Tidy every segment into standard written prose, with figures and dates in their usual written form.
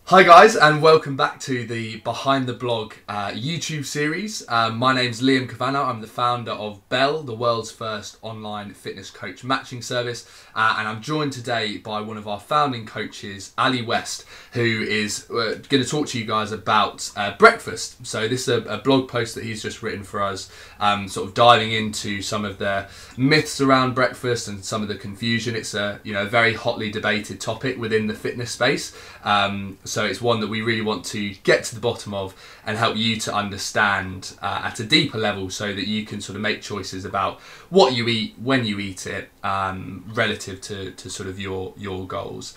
Hi guys, and welcome back to the Behind the Blog YouTube series. My name's Liam Cavanagh. I'm the founder of Bell, the world's first online fitness coach matching service, and I'm joined today by one of our founding coaches, Ali West, who is going to talk to you guys about breakfast. So this is a blog post that he's just written for us, sort of diving into some of the myths around breakfast and some of the confusion. It's a very hotly debated topic within the fitness space. So it's one that we really want to get to the bottom of and help you to understand at a deeper level, so that you can sort of make choices about what you eat, when you eat it, relative to sort of your goals.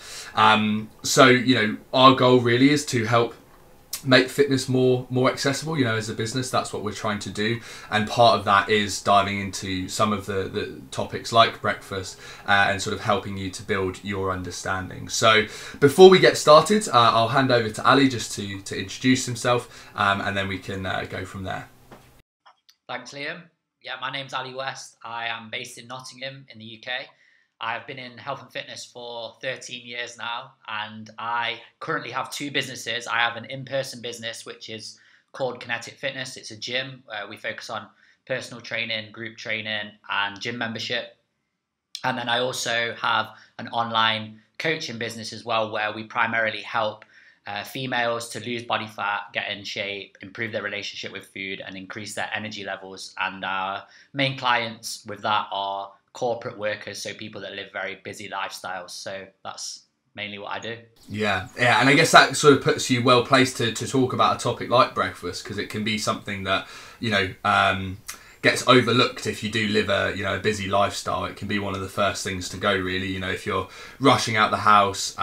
So our goal really is to help make fitness more accessible. As a business, that's what we're trying to do, and part of that is diving into some of the topics like breakfast and sort of helping you to build your understanding. So before we get started, I'll hand over to Ali just to introduce himself, and then we can go from there. Thanks, Liam. Yeah, my name's Ali West. I am based in Nottingham in the UK. I've been in health and fitness for 13 years now, and I currently have two businesses. I have an in-person business, which is called Kinetic Fitness. It's a gym where we focus on personal training, group training, and gym membership. And then I also have an online coaching business as well, where we primarily help females to lose body fat, get in shape, improve their relationship with food, and increase their energy levels. And our main clients with that are corporate workers, so people that live very busy lifestyles. So that's mainly what I do. Yeah, and I guess that sort of puts you well placed to talk about a topic like breakfast, because it can be something that gets overlooked if you do live a busy lifestyle. It can be one of the first things to go, really. If you're rushing out the house,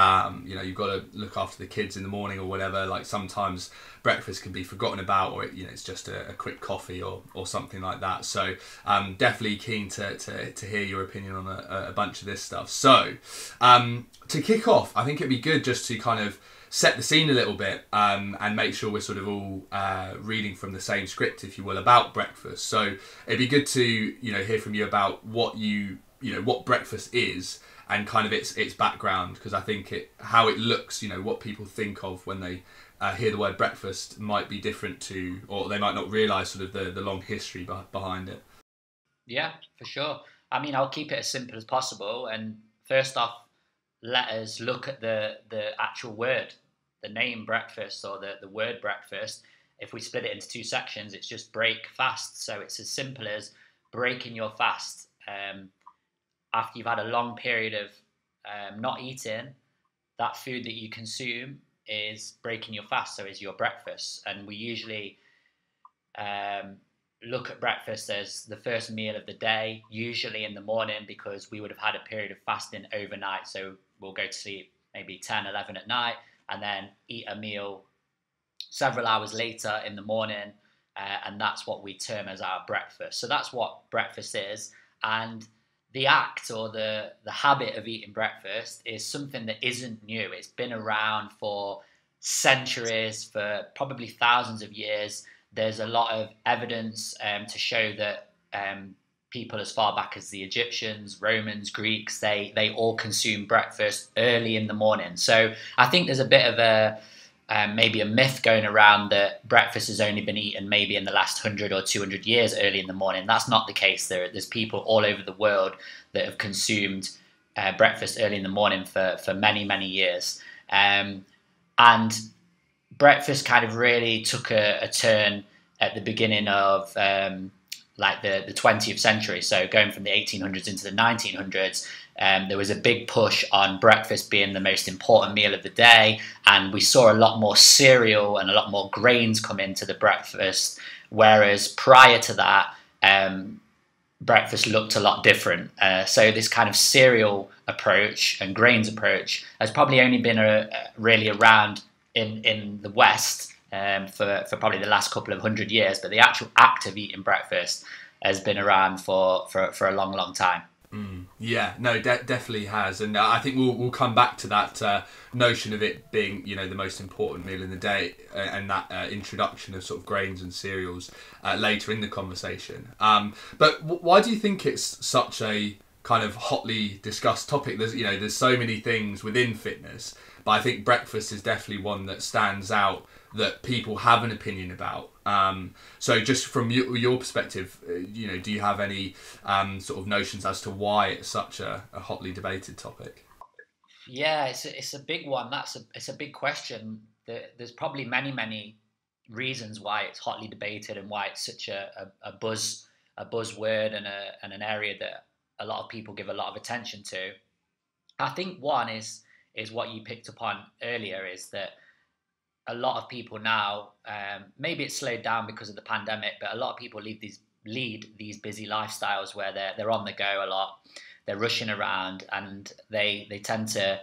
you've got to look after the kids in the morning or whatever. Like, sometimes breakfast can be forgotten about, or it's just a quick coffee or something like that. So definitely keen to hear your opinion on a bunch of this stuff. So to kick off, I think it'd be good just to kind of set the scene a little bit, and make sure we're sort of all reading from the same script, if you will, about breakfast. So it'd be good to hear from you about what what breakfast is, and kind of its background, because I think how it looks, what people think of when they hear the word breakfast might be different to, or they might not realise sort of the long history behind it. Yeah, for sure. I mean, I'll keep it as simple as possible. And first off, let us look at the actual word, the name breakfast, or the word breakfast. If we split it into two sections, it's just break fast. So it's as simple as breaking your fast. After you've had a long period of not eating, that food that you consume is breaking your fast, so is your breakfast. And we usually look at breakfast as the first meal of the day, usually in the morning, because we would have had a period of fasting overnight. So we'll go to sleep maybe 10, 11 at night, and then eat a meal several hours later in the morning, and that's what we term as our breakfast. So that's what breakfast is. And the act, or the habit of eating breakfast, is something that isn't new. It's been around for centuries, for probably thousands of years. There's a lot of evidence to show that people as far back as the Egyptians, Romans, Greeks, they all consume breakfast early in the morning. So I think there's a bit of maybe a myth going around that breakfast has only been eaten maybe in the last 100 or 200 years early in the morning. That's not the case. There's people all over the world that have consumed breakfast early in the morning for many, many years. And breakfast kind of really took a turn at the beginning of like the 20th century. So going from the 1800s into the 1900s, there was a big push on breakfast being the most important meal of the day, and we saw a lot more cereal and a lot more grains come into the breakfast, whereas prior to that, breakfast looked a lot different. So this kind of cereal approach and grains approach has probably only been really around in the West for probably the last couple of 100 years, but the actual act of eating breakfast has been around for a long, long time. Yeah, no, definitely has, and I think we'll come back to that notion of it being the most important meal in the day, and that introduction of sort of grains and cereals later in the conversation. But why do you think it's such a kind of hotly discussed topic? There's so many things within fitness, but I think breakfast is definitely one that stands out that people have an opinion about. So just from your perspective, do you have any sort of notions as to why it's such a hotly debated topic? Yeah, it's a big one. It's a big question. There's probably many reasons why it's hotly debated and why it's such a buzzword and an area that a lot of people give a lot of attention to. I think one is what you picked upon earlier, is that a lot of people now, maybe it's slowed down because of the pandemic, but a lot of people lead these busy lifestyles where they're on the go a lot, they're rushing around, and they tend to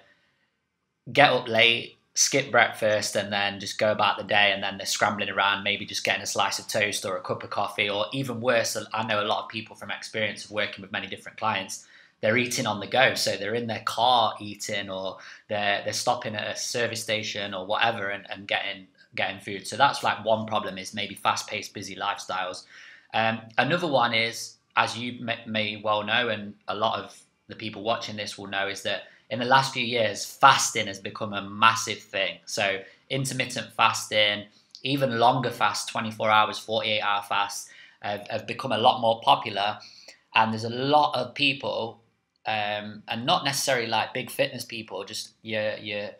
get up late, skip breakfast, and then just go about the day, and then they're scrambling around, maybe just getting a slice of toast or a cup of coffee, or even worse, I know a lot of people from experience of working with many different clients, they're eating on the go. So they're in their car eating, or they're stopping at a service station or whatever and getting food. So that's like one problem, is maybe fast-paced, busy lifestyles. Another one is, as you may well know, and a lot of the people watching this will know, is that in the last few years, fasting has become a massive thing. So intermittent fasting, even longer fasts, 24 hours, 48-hour fasts, have become a lot more popular. And there's a lot of people, and not necessarily like big fitness people, just your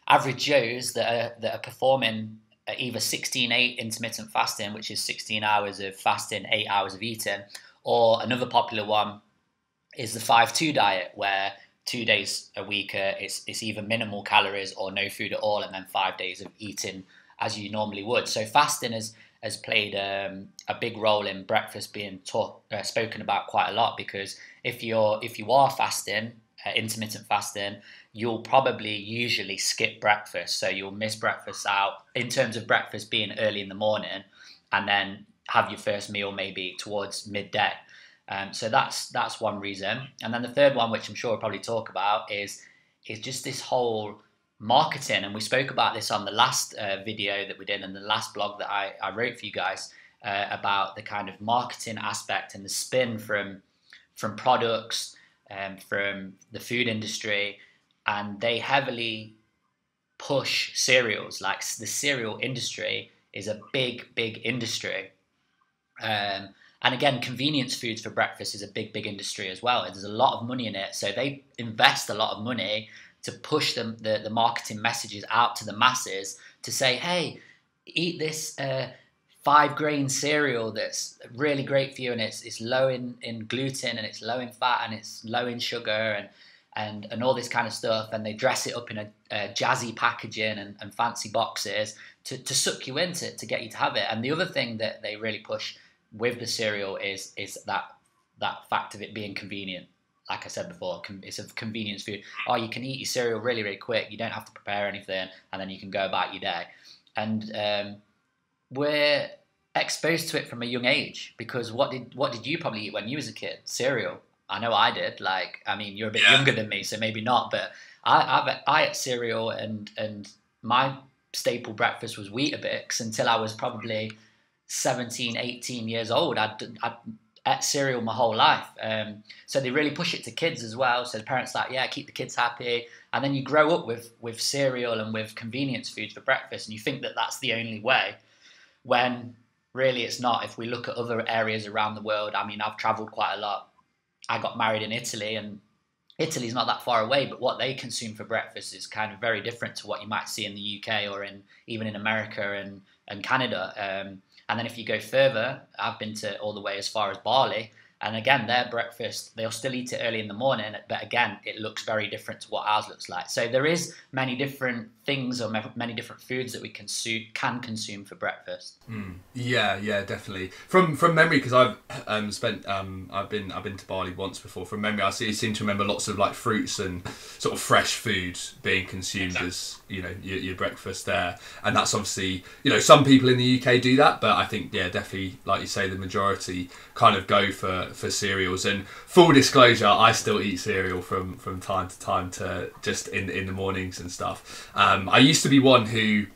average Joes that are performing either 16-8 intermittent fasting, which is 16 hours of fasting, 8 hours of eating, or another popular one is the 5-2 diet, where 2 days a week it's either minimal calories or no food at all, and then 5 days of eating as you normally would. So fasting has played a big role in breakfast being spoken about quite a lot, because if you are fasting, intermittent fasting, you'll probably usually skip breakfast. So you'll miss breakfast out, in terms of breakfast being early in the morning, and then have your first meal maybe towards midday. So that's one reason. And then the third one, which I'm sure we'll probably talk about, is just this whole marketing. And we spoke about this on the last video that we did, and the last blog that I wrote for you guys, about the kind of marketing aspect and the spin from products, from the food industry. And they heavily push cereals. Like, the cereal industry is a big industry. And again, convenience foods for breakfast is a big industry as well. There's a lot of money in it. So they invest a lot of money to push the marketing messages out to the masses, to say, hey, eat this 5-grain cereal that's really great for you, and it's low in gluten, and it's low in fat, and it's low in sugar, and all this kind of stuff. And they dress it up in a jazzy packaging and fancy boxes to suck you into it, to get you to have it. And the other thing that they really push with the cereal is that fact of it being convenient. Like I said before, it's a convenience food. Oh, you can eat your cereal really quick. You don't have to prepare anything, and then you can go about your day. And we're exposed to it from a young age, because what did you probably eat when you was a kid? Cereal. I know I did. Like, I mean, you're a bit younger than me, so maybe not. But I ate cereal, and my staple breakfast was Weetabix until I was probably 17, 18 years old. I'd ate cereal my whole life. So they really push it to kids as well. So the parents are like, yeah, keep the kids happy. And then you grow up with cereal and with convenience foods for breakfast, and you think that that's the only way, when really it's not. If we look at other areas around the world, I mean, I've traveled quite a lot. I got married in Italy, and Italy's not that far away, but what they consume for breakfast is kind of very different to what you might see in the UK or even in America and Canada. And then if you go further, I've been to all the way as far as Bali, and again, their breakfast, they'll still eat it early in the morning, but again, it looks very different to what ours looks like. So there is many different things, or many different foods that we can consume for breakfast. Yeah, definitely. From memory, because I've been to Bali once before. From memory, I seem to remember lots of like fruits and sort of fresh foods being consumed as your breakfast there, and that's obviously some people in the UK do that, but I think definitely, like you say, the majority kind of go for cereals. And full disclosure, I still eat cereal from time to time, to just in the mornings and stuff. I used to be one who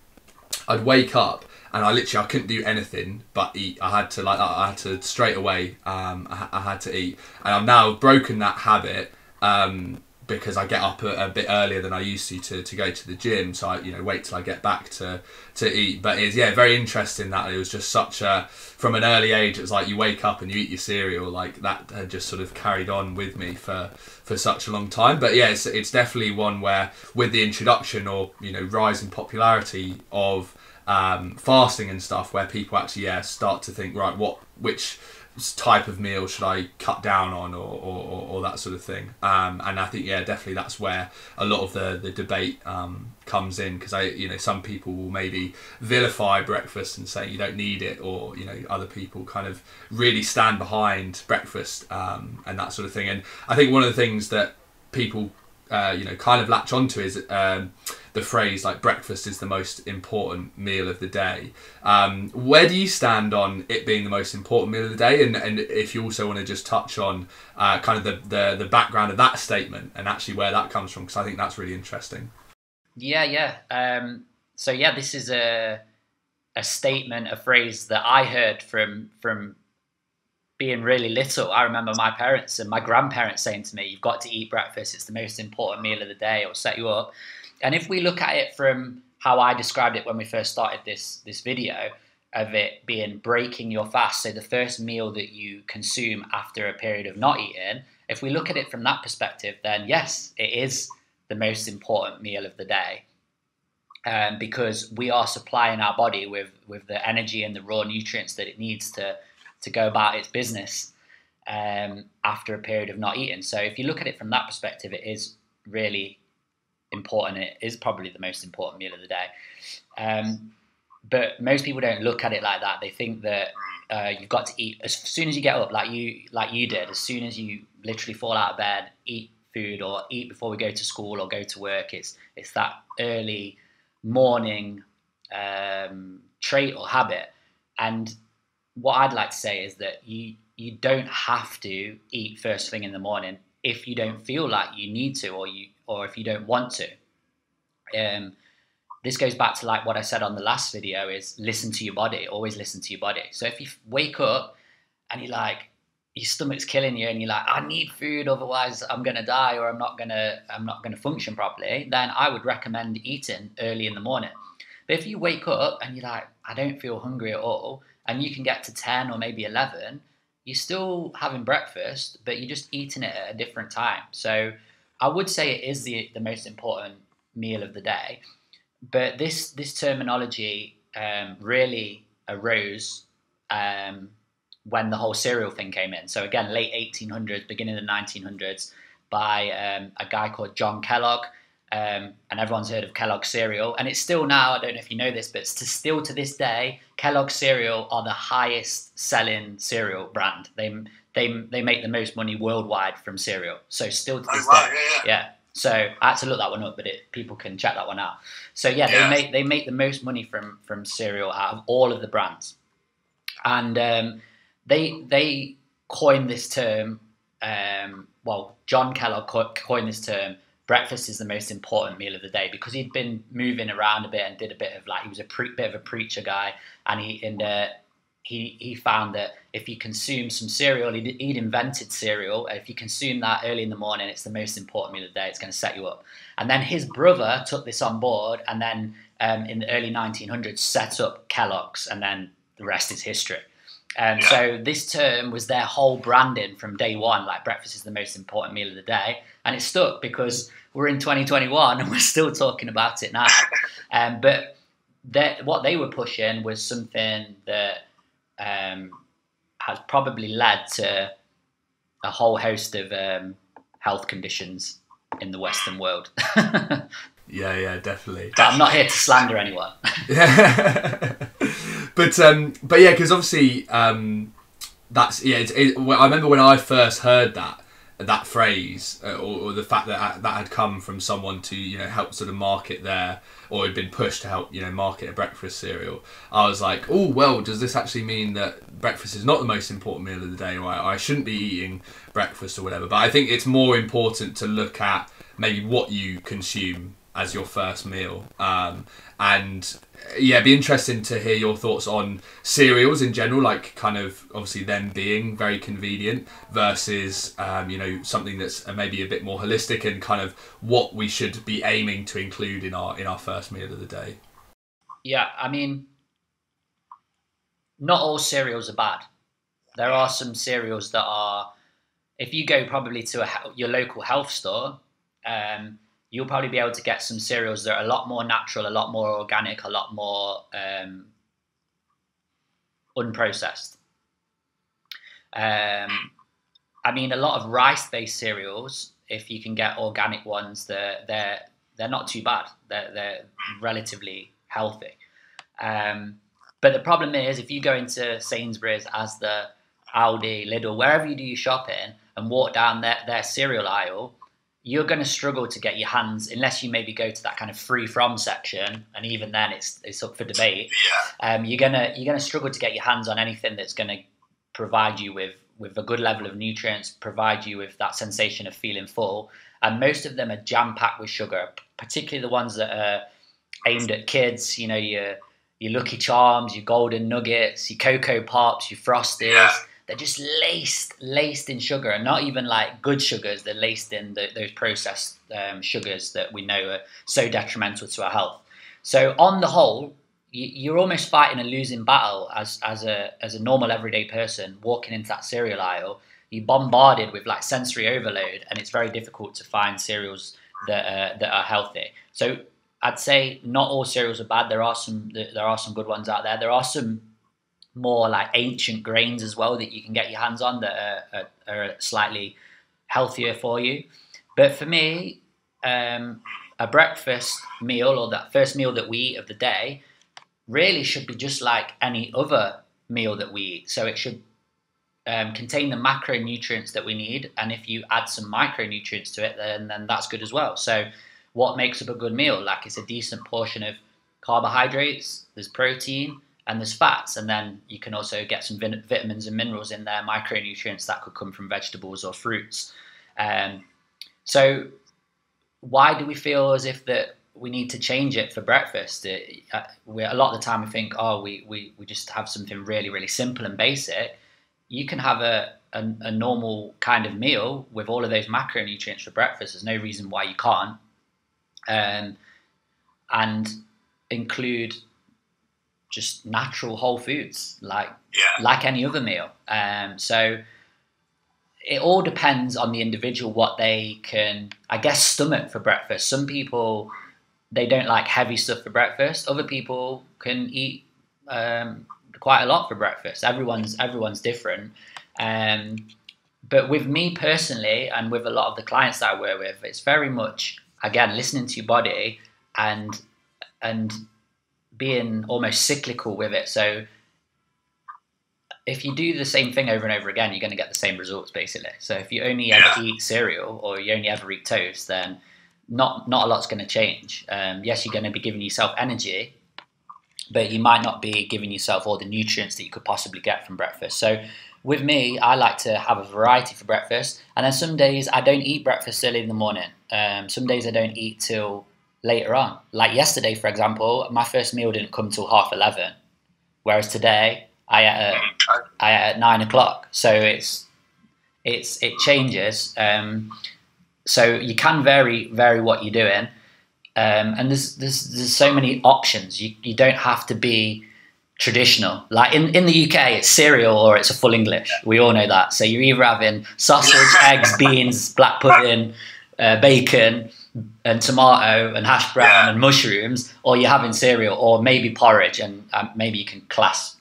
I'd wake up and I couldn't do anything but eat. I had to straight away. I had to eat, and I've now broken that habit. because I get up a bit earlier than I used to go to the gym, so I wait till I get back to eat. But it's very interesting that it was just such a, from an early age, it was like you wake up and you eat your cereal, like that had just sort of carried on with me for such a long time. But yeah, it's definitely one where, with the introduction or rise in popularity of fasting and stuff, where people actually start to think, right, which type of meal should I cut down on, or that sort of thing. And I think definitely that's where a lot of the debate comes in, because some people will maybe vilify breakfast and say you don't need it, or other people kind of really stand behind breakfast and that sort of thing. And I think one of the things that people kind of latch onto is the phrase like breakfast is the most important meal of the day. Where do you stand on it being the most important meal of the day? And if you also want to just touch on kind of the background of that statement and actually where that comes from, because I think that's really interesting. So this is a statement, a phrase that I heard from being really little. I remember my parents and my grandparents saying to me, "You've got to eat breakfast. It's the most important meal of the day. It'll set you up." And if we look at it from how I described it when we first started this video, of it being breaking your fast, so the first meal that you consume after a period of not eating, if we look at it from that perspective, then yes, it is the most important meal of the day, because we are supplying our body with the energy and the raw nutrients that it needs to go about its business after a period of not eating. So if you look at it from that perspective, it is really important. It is probably the most important meal of the day. But most people don't look at it like that. They think that you've got to eat as soon as you get up, like you did. As soon as you literally fall out of bed, eat food, or eat before we go to school or go to work. It's that early morning trait or habit. And what I'd like to say is that you don't have to eat first thing in the morning if you don't feel like you need to, or if you don't want to. This goes back to like what I said on the last video, is listen to your body. Always listen to your body. So if you wake up and you're like, your stomach's killing you and you're like, I need food, otherwise I'm gonna die, or I'm not gonna function properly, then I would recommend eating early in the morning. But if you wake up and you're like, I don't feel hungry at all, and you can get to 10 or maybe 11, you're still having breakfast, but you're just eating it at a different time. So I would say it is the most important meal of the day. But this terminology really arose when the whole cereal thing came in. So again, late 1800s, beginning of the 1900s, by a guy called John Kellogg. And everyone's heard of Kellogg's cereal, and it's still now, I don't know if you know this, but still to this day, Kellogg's cereal are the highest selling cereal brand. They make the most money worldwide from cereal. So still to this day, yeah. So I had to look that one up, but people can check that one out. So they make the most money from cereal out of all of the brands, and they coined this term. John Kellogg coined this term. Breakfast is the most important meal of the day, because he'd been moving around a bit and did a bit of he was a bit of a preacher guy, and he found that if you consume some cereal, he'd invented cereal. If you consume that early in the morning, it's the most important meal of the day. It's going to set you up. And then his brother took this on board, and then in the early 1900s set up Kellogg's, and then the rest is history. So this term was their whole branding from day one, like breakfast is the most important meal of the day. And it stuck because we're in 2021 and we're still talking about it now. But what they were pushing was something that has probably led to a whole host of health conditions in the Western world. Yeah, definitely. But I'm not here to slander anyone. But yeah, because obviously that's I remember when I first heard that phrase, or the fact that had come from someone to help sort of market or had been pushed to help market a breakfast cereal. I was like, oh well, does this actually mean that breakfast is not the most important meal of the day, or I shouldn't be eating breakfast or whatever? But I think it's more important to look at maybe what you consume as your first meal. And yeah, it'd be interesting to hear your thoughts on cereals in general, like kind of obviously them being very convenient versus something that's maybe a bit more holistic, and kind of what we should be aiming to include in our first meal of the day. Yeah, I mean, not all cereals are bad. There are some cereals that are, if you go probably to your local health store, you'll probably be able to get some cereals that are a lot more natural, a lot more organic, a lot more unprocessed. I mean, a lot of rice-based cereals, if you can get organic ones, they're not too bad. They're relatively healthy. But the problem is, if you go into Sainsbury's, Asda, Aldi, Lidl, wherever you do your shopping, and walk down their cereal aisle, you're going to struggle to get your hands, unless you maybe go to that kind of free from section, and even then it's up for debate. Yeah. You're gonna struggle to get your hands on anything that's going to provide you with a good level of nutrients, provide you with that sensation of feeling full. And most of them are jam packed with sugar, particularly the ones that are aimed at kids. You know, your Lucky Charms, your Golden Nuggets, your Cocoa Pops, your Frosties. Yeah. They're just laced in sugar, and not even like good sugars. They're laced in those processed sugars that we know are so detrimental to our health. So on the whole, you're almost fighting a losing battle as a normal everyday person walking into that cereal aisle. You're bombarded with like sensory overload, and it's very difficult to find cereals that are healthy. So I'd say not all cereals are bad. There are some good ones out there. There are some more like ancient grains as well that you can get your hands on that are slightly healthier for you. But for me, a breakfast meal, or that first meal that we eat of the day, really should be just like any other meal that we eat. So it should contain the macronutrients that we need, and if you add some micronutrients to it, then that's good as well. So what makes up a good meal? Like, it's a decent portion of carbohydrates, there's protein, and there's fats, and then you can also get some vitamins and minerals in there, micronutrients that could come from vegetables or fruits. So why do we feel as if that we need to change it for breakfast? A lot of the time we think, we just have something really, really simple and basic. You can have a normal kind of meal with all of those macronutrients for breakfast. There's no reason why you can't. And include just natural whole foods like any other meal. So it all depends on the individual, what they can, I guess, stomach for breakfast. Some people, they don't like heavy stuff for breakfast. Other people can eat quite a lot for breakfast. Everyone's different. But with me personally, and with a lot of the clients that I work with, it's very much, again, listening to your body and being almost cyclical with it. So if you do the same thing over and over again, you're going to get the same results, basically. So if you only ever eat cereal, or you only ever eat toast, then not a lot's going to change. Yes, you're going to be giving yourself energy, but you might not be giving yourself all the nutrients that you could possibly get from breakfast. So with me, I like to have a variety for breakfast. And then some days I don't eat breakfast early in the morning. Some days I don't eat till later on. Like yesterday, for example, my first meal didn't come till 11:30, whereas today I ate at 9 o'clock. So it changes. So you can vary what you're doing, and there's so many options. You don't have to be traditional. Like in the UK, it's cereal or it's a full English. We all know that. So you're either having sausage, eggs, beans, black pudding, bacon, and tomato, and hash brown, and mushrooms, or you're having cereal, or maybe porridge, and maybe you can class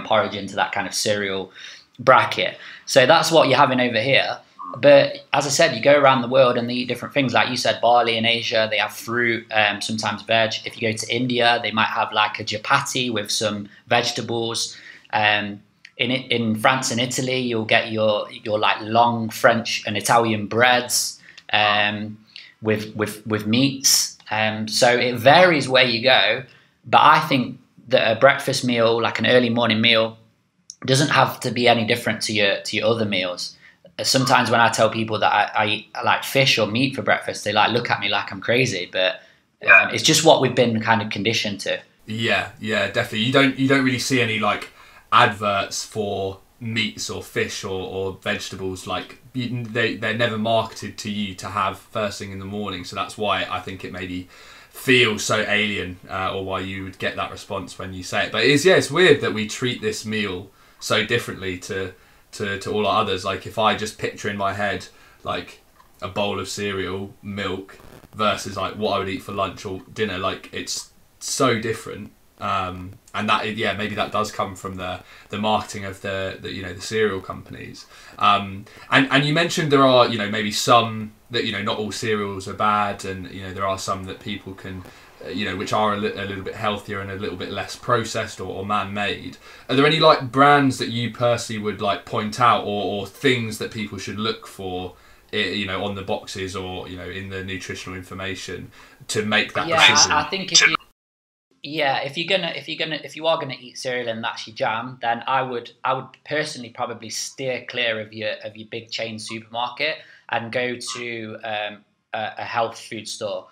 porridge into that kind of cereal bracket. So that's what you're having over here. But as I said, you go around the world and they eat different things. Like you said, Bali in Asia, they have fruit, sometimes veg. If you go to India, they might have like a chapati with some vegetables. In France and Italy, you'll get your like long French and Italian breads with meats. So it varies where you go. But I think that a breakfast meal, like an early morning meal, doesn't have to be any different to your other meals. Sometimes when I tell people that I eat like fish or meat for breakfast, they like look at me like I'm crazy. But It's just what we've been kind of conditioned to. Yeah, definitely. You don't really see any like adverts for meats or fish or vegetables. Like they're never marketed to you to have first thing in the morning. So that's why I think it maybe feels so alien, or why you would get that response when you say it. But it's weird that we treat this meal so differently to all our others. Like if I just picture in my head like a bowl of cereal, milk, versus like what I would eat for lunch or dinner, like it's so different. And that maybe that does come from the marketing of the the cereal companies. And you mentioned there are maybe some that not all cereals are bad, and there are some that people can which are a little bit healthier and a little bit less processed or man-made. Are there any like brands that you personally would like point out, or things that people should look for on the boxes or in the nutritional information to make that decision? I think if you are gonna eat cereal and that's your jam, then I would personally probably steer clear of your big chain supermarket and go to a health food store.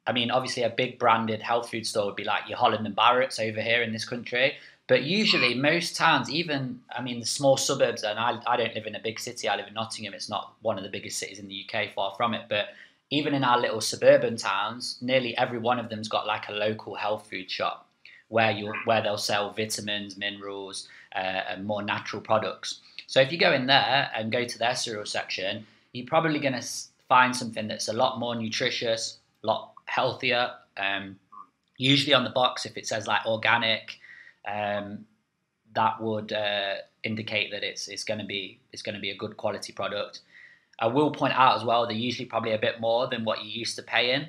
I mean, obviously, a big branded health food store would be like your Holland and Barrett's over here in this country. But usually, most towns, even the small suburbs, and I don't live in a big city. I live in Nottingham. It's not one of the biggest cities in the UK, far from it. But even in our little suburban towns, nearly every one of them's got like a local health food shop where they'll sell vitamins, minerals, and more natural products. So if you go in there and go to their cereal section, you're probably going to find something that's a lot more nutritious, a lot healthier. Usually on the box, if it says like organic, that would indicate that it's going to be a good quality product. I will point out as well, they're usually probably a bit more than what you used to pay in.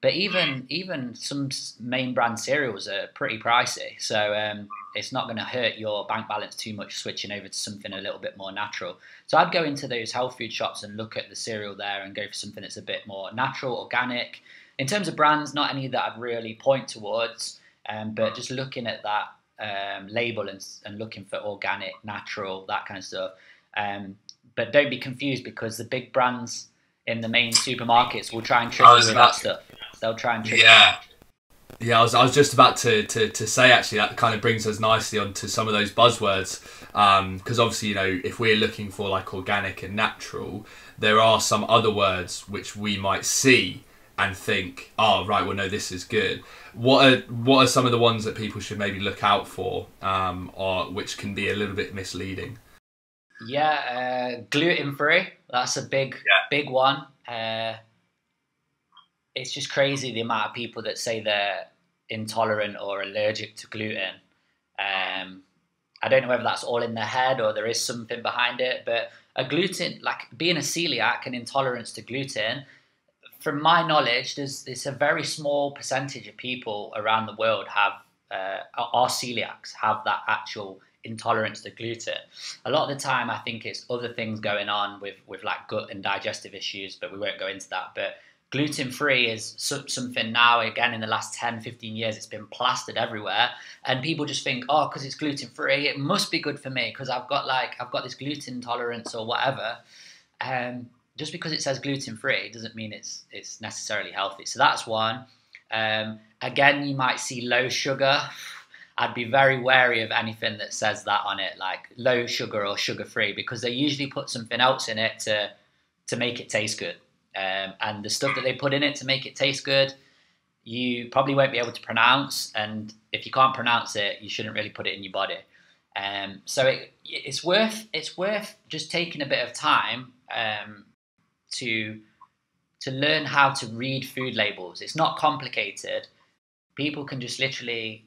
But even some main brand cereals are pretty pricey, so it's not going to hurt your bank balance too much switching over to something a little bit more natural. So I'd go into those health food shops and look at the cereal there and go for something that's a bit more natural, organic. In terms of brands, not any that I'd really point towards, but just looking at that label and looking for organic, natural, that kind of stuff. But don't be confused, because the big brands in the main supermarkets will try and trick you with that stuff. They'll try and trick you. Yeah, I was just about to say, actually, that kind of brings us nicely onto some of those buzzwords, because obviously, if we're looking for like organic and natural, there are some other words which we might see and think, oh right, well no, this is good. What are some of the ones that people should maybe look out for, or which can be a little bit misleading? Gluten free. That's a big one. It's just crazy the amount of people that say they're intolerant or allergic to gluten. I don't know whether that's all in their head or there is something behind it, but like being a celiac and intolerance to gluten, from my knowledge, there's a very small percentage of people around the world are celiacs, have that actual intolerance to gluten. A lot of the time, I think it's other things going on with like gut and digestive issues, but we won't go into that. But gluten-free is something now, again, in the last 10, 15 years, it's been plastered everywhere. And people just think, oh, because it's gluten-free, it must be good for me because I've got this gluten intolerance or whatever. Just because it says gluten-free doesn't mean it's necessarily healthy. So that's one. Again, you might see low sugar. I'd be very wary of anything that says that on it, like low sugar or sugar-free, because they usually put something else in it to make it taste good. And the stuff that they put in it to make it taste good, you probably won't be able to pronounce. And if you can't pronounce it, you shouldn't really put it in your body. So it's worth just taking a bit of time to learn how to read food labels. It's not complicated. People can just literally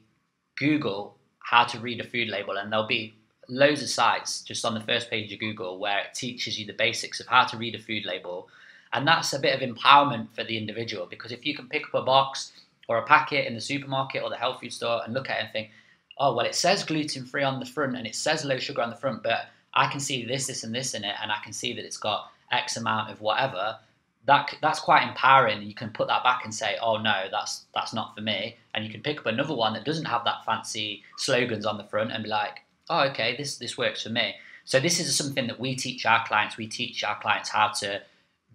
Google how to read a food label, and there'll be loads of sites just on the first page of Google where it teaches you the basics of how to read a food label. And that's a bit of empowerment for the individual, because if you can pick up a box or a packet in the supermarket or the health food store and look at it and think, oh, well, it says gluten-free on the front and it says low sugar on the front, but I can see this, this, and this in it, and I can see that it's got X amount of whatever, that's quite empowering. You can put that back and say, oh no, that's not for me. And you can pick up another one that doesn't have that fancy slogans on the front and be like, oh, okay, this works for me. So this is something that we teach our clients. We teach our clients how to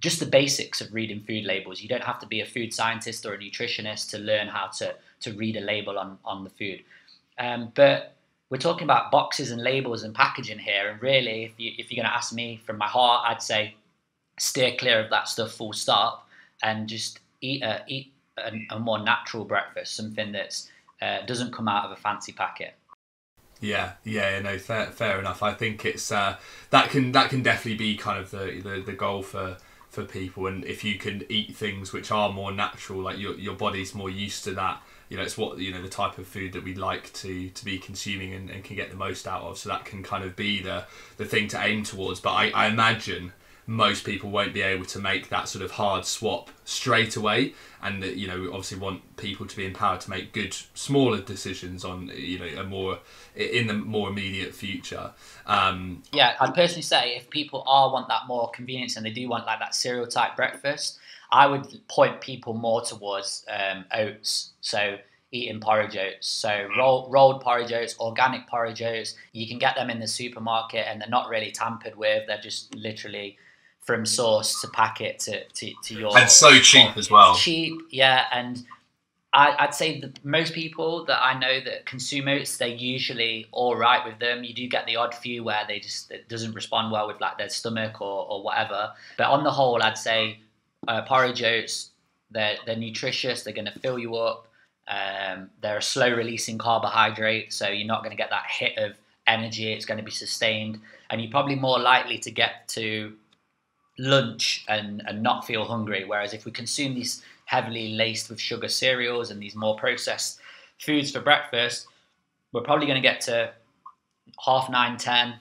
just the basics of reading food labels. You don't have to be a food scientist or a nutritionist to learn how to read a label on the food. But we're talking about boxes and labels and packaging here. And really, if you're going to ask me from my heart, I'd say steer clear of that stuff full stop, and just eat a more natural breakfast, something that's doesn't come out of a fancy packet. Yeah, no, fair enough. I think it's that can definitely be kind of the goal for people, and if you can eat things which are more natural, like your body's more used to that, it's what the type of food that we like to be consuming and can get the most out of. So that can kind of be the thing to aim towards. But I imagine most people won't be able to make that sort of hard swap straight away, and that we obviously want people to be empowered to make good smaller decisions on a more in the more immediate future. Yeah, I'd personally say if people want that more convenience and they do want like that cereal type breakfast, I would point people more towards oats. So eating porridge oats, so rolled porridge oats, organic porridge oats. You can get them in the supermarket and they're not really tampered with. They're just literally from source to packet to your... And so cheap as well. Cheap, yeah. And I'd say that most people that I know that consume oats, they're usually all right with them. You do get the odd few where it doesn't respond well with like their stomach or whatever. But on the whole, I'd say porridge oats, they're nutritious. They're going to fill you up. They're a slow releasing carbohydrate, so you're not going to get that hit of energy. It's going to be sustained, and you're probably more likely to get to lunch and not feel hungry. Whereas if we consume these heavily laced with sugar cereals and these more processed foods for breakfast, we're probably going to get to 9:30, 10,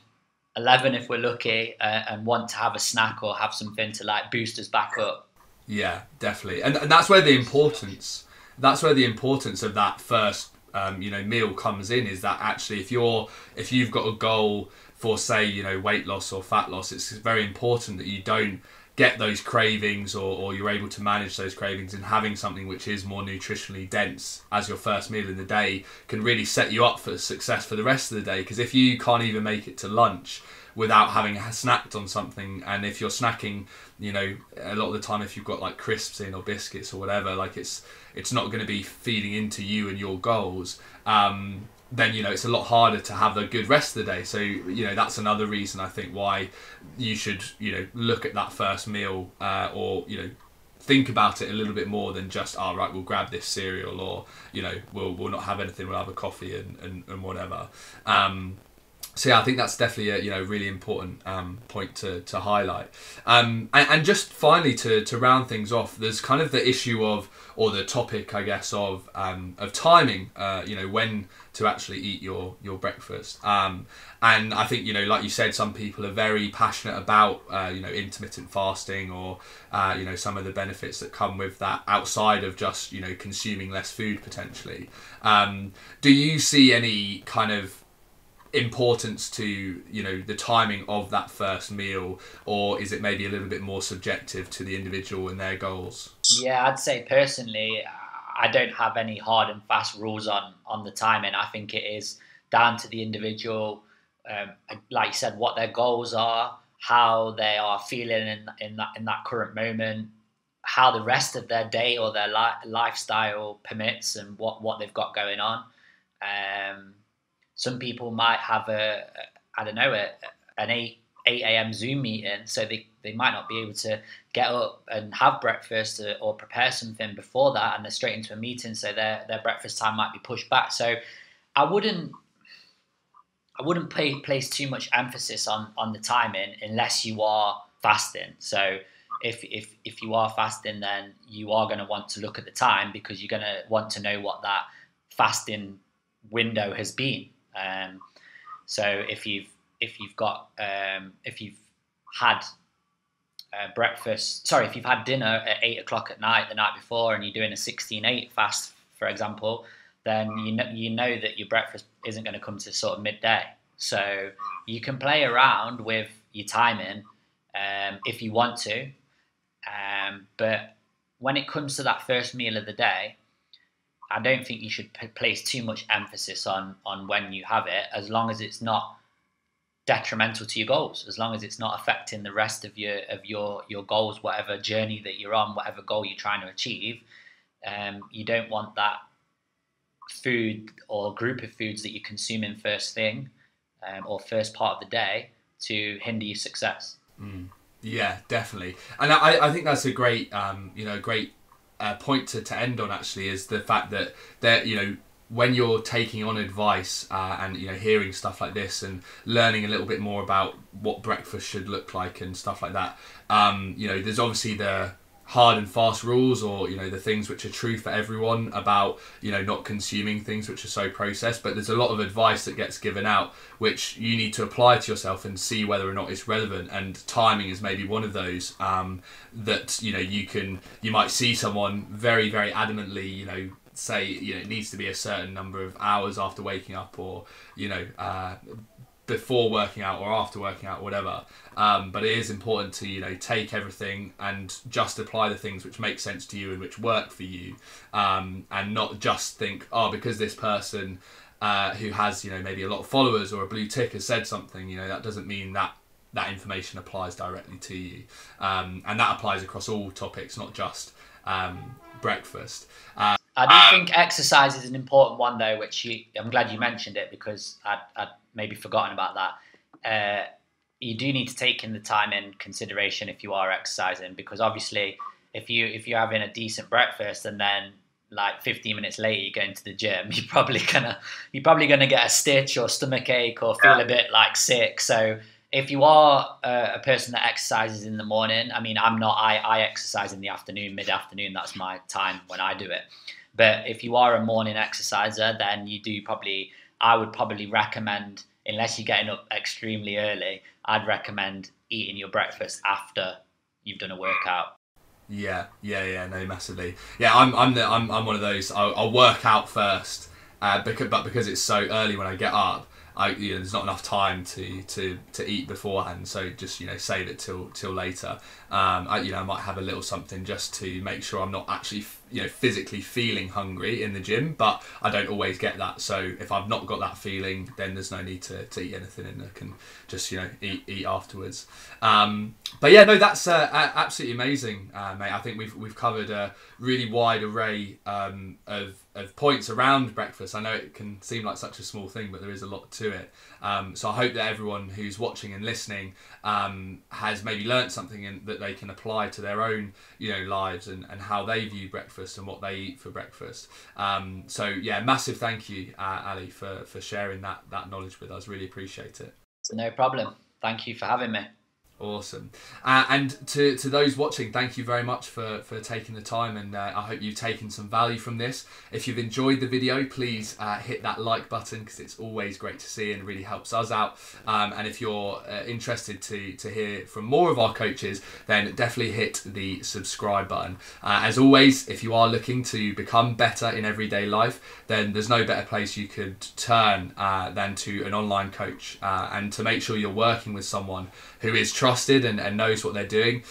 11 if we're lucky, and want to have a snack or have something to like boost us back up. Yeah, definitely, and that's where the importance of that first meal comes in. Is that actually if you've got a goal for, say, weight loss or fat loss, it's very important that you don't get those cravings, or you're able to manage those cravings, and having something which is more nutritionally dense as your first meal in the day can really set you up for success for the rest of the day. Because if you can't even make it to lunch without having snacked on something, and if you're snacking, a lot of the time if you've got like crisps in or biscuits or whatever, like it's not going to be feeding into you and your goals, then it's a lot harder to have a good rest of the day. So that's another reason I think why you should look at that first meal, or think about it a little bit more than just right, we'll grab this cereal, or we'll not have anything, we'll have a coffee and whatever. So yeah, I think that's definitely a really important point to highlight. And just finally to round things off, there's kind of the issue of, or the topic, I guess, of timing. When to actually eat your breakfast. And I think like you said, some people are very passionate about intermittent fasting, or some of the benefits that come with that outside of just consuming less food potentially. Do you see any kind of importance to the timing of that first meal, or is it maybe a little bit more subjective to the individual and their goals? Yeah, I'd say personally I don't have any hard and fast rules on the timing. I think it is down to the individual, like you said, what their goals are, how they are feeling in that current moment, how the rest of their day or their lifestyle permits, and what they've got going on. Some people might have an 8 a.m. Zoom meeting, so they might not be able to get up and have breakfast or prepare something before that, and they're straight into a meeting, so their breakfast time might be pushed back. So I wouldn't place too much emphasis on the timing unless you are fasting. So if you are fasting, then you are going to want to look at the time, because you're going to want to know what that fasting window has been. So if you've had if you've had dinner at 8 o'clock at night the night before, and you're doing a 16-8 fast, for example, then you know that your breakfast isn't going to come to sort of midday. So you can play around with your timing if you want to, but when it comes to that first meal of the day, I don't think you should place too much emphasis on when you have it, as long as it's not detrimental to your goals, as long as it's not affecting the rest of your goals, whatever journey that you're on, whatever goal you're trying to achieve. You don't want that food or group of foods that you're consuming first thing or first part of the day to hinder your success. Yeah, definitely. And I think that's a great great point to end on, actually, is the fact that when you're taking on advice and hearing stuff like this and learning a little bit more about what breakfast should look like and stuff like that, there's obviously the hard and fast rules, or the things which are true for everyone about not consuming things which are so processed, but there's a lot of advice that gets given out which you need to apply to yourself and see whether or not it's relevant, and timing is maybe one of those that you might see someone very, very adamantly say it needs to be a certain number of hours after waking up, or before working out or after working out or whatever, but it is important to take everything and just apply the things which make sense to you and which work for you, and not just think, because this person who has maybe a lot of followers or a blue tick has said something, that doesn't mean that information applies directly to you, and that applies across all topics, not just breakfast. I do think exercise is an important one, though, which I'm glad you mentioned it, because I'd maybe forgotten about that. You do need to take in the time in consideration if you are exercising, because obviously if you're having a decent breakfast and then like 15 minutes later you're going to the gym, you're probably gonna get a stitch or stomach ache or feel a bit like sick. So if you are a person that exercises in the morning, I mean, I'm not. I exercise in the afternoon, mid-afternoon. That's my time when I do it. But if you are a morning exerciser, then I would probably recommend, unless you're getting up extremely early, I'd recommend eating your breakfast after you've done a workout. Yeah, no, massively. Yeah, I'm one of those. I'll work out first, because it's so early when I get up. There's not enough time to eat beforehand, so just save it till later. I might have a little something just to make sure I'm not actually physically feeling hungry in the gym, but I don't always get that. So if I've not got that feeling, then there's no need to eat anything, and I can just eat afterwards. But yeah, no, that's absolutely amazing, mate. I think we've covered a really wide array of points around breakfast. I know it can seem like such a small thing, but there is a lot to it. So I hope that everyone who's watching and listening has maybe learnt something that they can apply to their own lives and how they view breakfast and what they eat for breakfast. So yeah, massive thank you, Ali, for sharing that knowledge with us. Really appreciate it. No problem. Thank you for having me. Awesome. And to those watching, thank you very much for taking the time, and I hope you've taken some value from this. If you've enjoyed the video, please hit that like button, because it's always great to see and really helps us out. And if you're interested to hear from more of our coaches, then definitely hit the subscribe button. As always, if you are looking to become better in everyday life, then there's no better place you could turn than to an online coach, and to make sure you're working with someone who is trusted and knows what they're doing.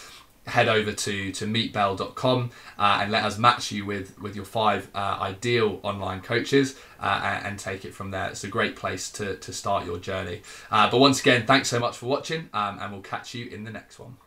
Head over to meetbell.com and let us match you with your 5 ideal online coaches, and take it from there. It's a great place to start your journey. But once again, thanks so much for watching, and we'll catch you in the next one.